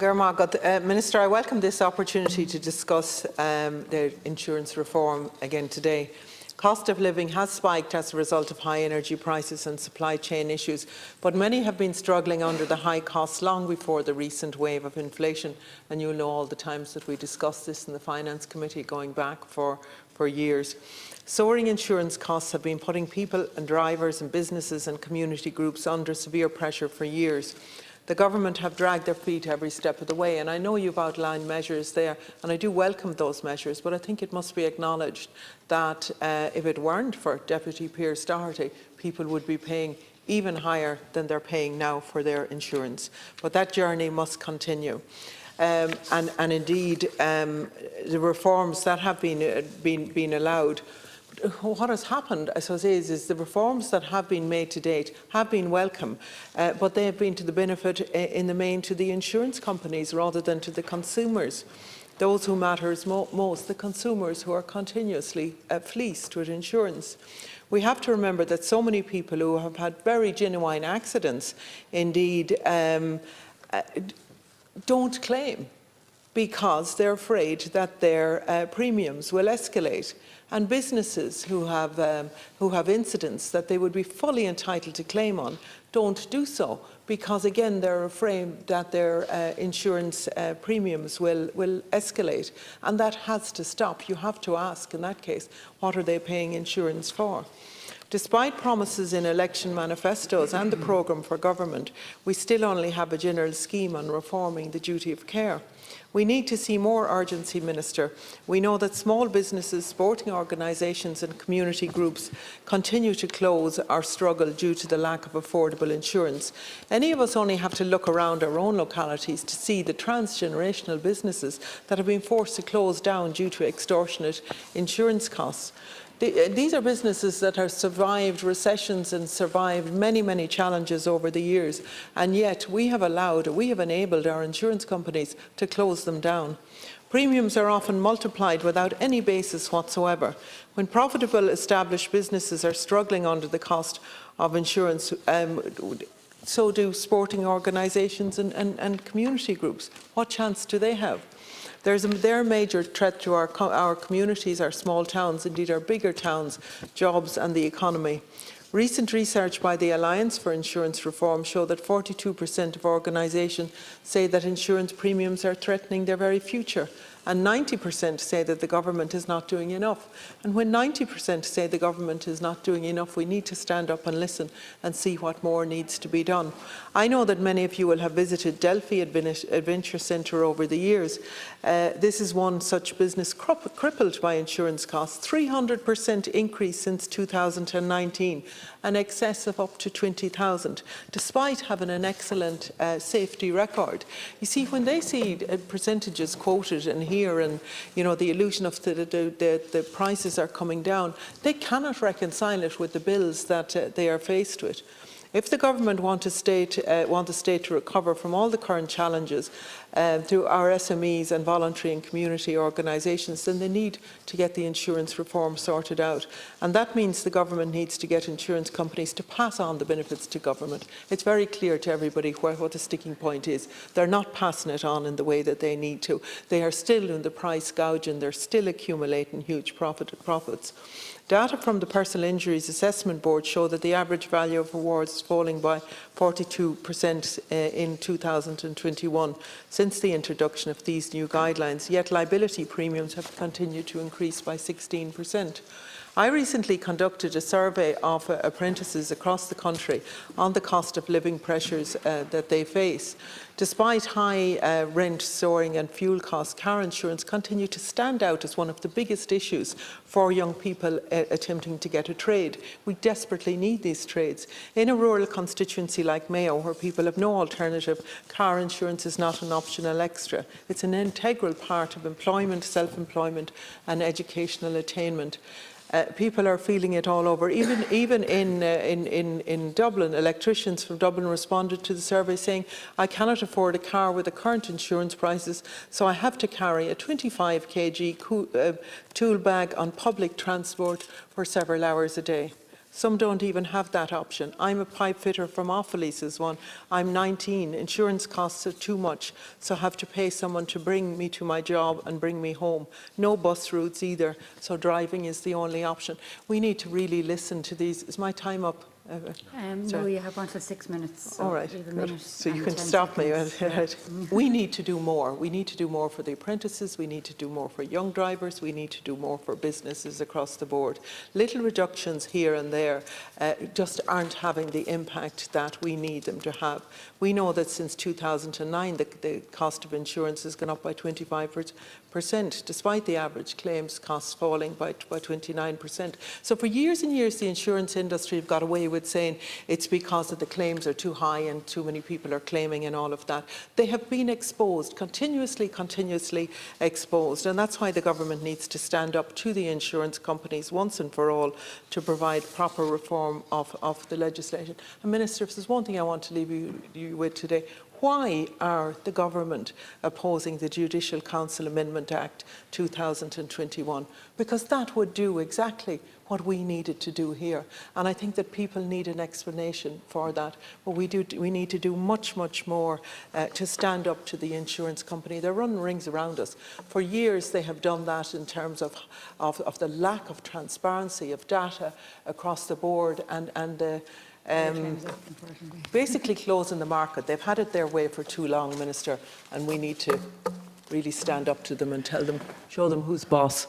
Minister, I welcome this opportunity to discuss the insurance reform again today. Cost of living has spiked as a result of high energy prices and supply chain issues, but many have been struggling under the high costs long before the recent wave of inflation, and you'll know all the times that we discussed this in the Finance Committee going back for years. Soaring insurance costs have been putting people and drivers and businesses and community groups under severe pressure for years. The government have dragged their feet every step of the way, and I know you've outlined measures there, and I do welcome those measures, but I think it must be acknowledged that if it weren't for Deputy Pearse Doherty, people would be paying even higher than they're paying now for their insurance. But that journey must continue. And indeed, the reforms that have been allowed, what has happened, I suppose, is the reforms that have been made to date have been welcome, but they have been to the benefit in the main to the insurance companies rather than to the consumers. Those who matter most, the consumers who are continuously fleeced with insurance. We have to remember that so many people who have had very genuine accidents, indeed, don't claim because they're afraid that their premiums will escalate. And businesses who have incidents that they would be fully entitled to claim on don't do so because, again, they're afraid that their insurance premiums will escalate. And that has to stop. You have to ask, in that case, what are they paying insurance for? Despite promises in election manifestos and the programme for government, we still only have a general scheme on reforming the duty of care. We need to see more urgency, Minister. We know that small businesses, sporting organisations and community groups continue to close or struggle due to the lack of affordable insurance. Any of us only have to look around our own localities to see the transgenerational businesses that have been forced to close down due to extortionate insurance costs. These are businesses that have survived recessions and survived many, many challenges over the years, and yet we have enabled our insurance companies to close them down. Premiums are often multiplied without any basis whatsoever. When profitable established businesses are struggling under the cost of insurance, so do sporting organisations and community groups. What chance do they have? They're a major threat to our communities, our small towns, indeed our bigger towns, jobs and the economy. Recent research by the Alliance for Insurance Reform show that 42% of organisations say that insurance premiums are threatening their very future, and 90% say that the government is not doing enough. And when 90% say the government is not doing enough, we need to stand up and listen and see what more needs to be done. I know that many of you will have visited Delphi Adventure Centre over the years. This is one such business crippled by insurance costs, 300% increase since 2019, an excess of up to 20,000, despite having an excellent safety record. You see, when they see percentages quoted in here and the illusion of the prices are coming down, they cannot reconcile it with the bills that they are faced with. If the government want the state to recover from all the current challenges through our SMEs and voluntary and community organisations, then they need to get the insurance reform sorted out. And that means the government needs to get insurance companies to pass on the benefits to government. It's very clear to everybody what the sticking point is. They're not passing it on in the way that they need to. They are still in the price gouging. They're still accumulating huge profits. Data from the Personal Injuries Assessment Board show that the average value of awards is falling by 42% in 2021 since the introduction of these new guidelines, yet liability premiums have continued to increase by 16%. I recently conducted a survey of apprentices across the country on the cost of living pressures that they face. Despite high rent soaring and fuel costs, car insurance continue to stand out as one of the biggest issues for young people attempting to get a trade. We desperately need these trades. In a rural constituency like Mayo, where people have no alternative, car insurance is not an optional extra. It's an integral part of employment, self-employment and educational attainment. People are feeling it all over. Even in Dublin, electricians from Dublin responded to the survey saying, I cannot afford a car with the current insurance prices, so I have to carry a 25 kg tool bag on public transport for several hours a day. Some don't even have that option. I'm a pipe fitter from Offaly's is one. I'm 19. Insurance costs are too much, so I have to pay someone to bring me to my job and bring me home. No bus routes either, so driving is the only option. We need to really listen to these. Is my time up? No, you have until 6 minutes. So all right, you have a minute so you can 10 stop me. seconds. We need to do more. We need to do more for the apprentices. We need to do more for young drivers. We need to do more for businesses across the board. Little reductions here and there just aren't having the impact that we need them to have. We know that since 2009, the cost of insurance has gone up by 25%, despite the average claims costs falling by 29%. So for years and years, the insurance industry have got away with saying it's because of the claims are too high and too many people are claiming and all of that. They have been exposed, continuously exposed, and that's why the government needs to stand up to the insurance companies once and for all to provide proper reform of the legislation. And Minister, if there's one thing I want to leave you with today, why are the government opposing the Judicial Council Amendment Act 2021? Because that would do exactly what we needed to do here. And I think that people need an explanation for that. But we need to do much more to stand up to the insurance company. They're running rings around us. For years they have done that in terms of the lack of transparency of data across the board and basically closing the market. They've had it their way for too long, Minister, and we need to really stand up to them and tell them, show them who's boss.